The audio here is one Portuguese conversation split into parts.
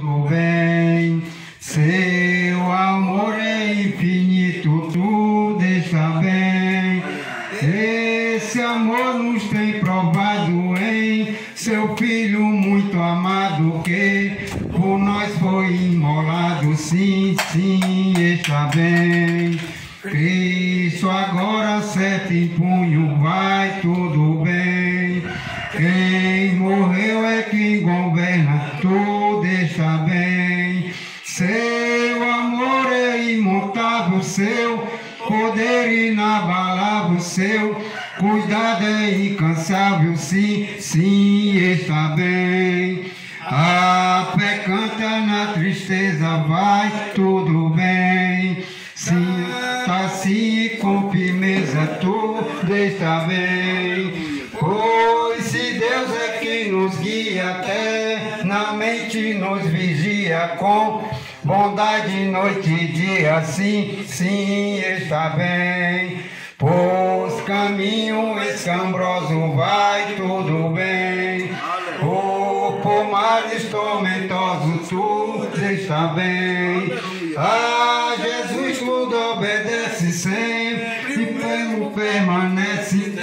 tudo bem. Seu amor é infinito, tudo está bem. Esse amor nos tem provado em seu Filho muito amado, que por nós foi imolado. Sim, sim, está bem. Cristo agora certo em punho, vai tudo bem. Quem morreu é quem governa, tudo está bem. Seu amor é imutável, seu poder inabalável, seu cuidado é incansável. Sim, sim, está bem. A fé canta na tristeza, vai tudo bem. Sim, assim com firmeza, tudo está bem. Pois se Deus é quem nos guia, eternamente nos vigia, com bondade noite e dia, sim, sim, está bem. Pois caminho escambroso, vai tudo bem. Por mares tormentosos, tudo está bem. A Jesus tudo obedece sempre, e pelo permanece.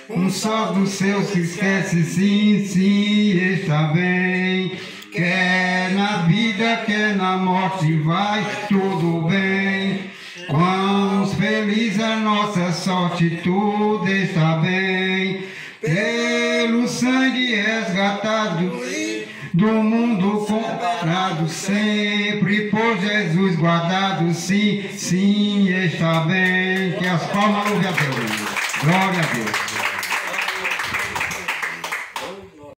Um só dos seus se esquece, sim, sim, está bem. Quer na vida, quer na morte, vai tudo bem. Quão feliz a nossa sorte, tudo está bem. Pelo sangue resgatado, do mundo comprado, sempre por Jesus guardado, sim, sim, está bem. Que as palmas louvem a Deus. Glória a Deus.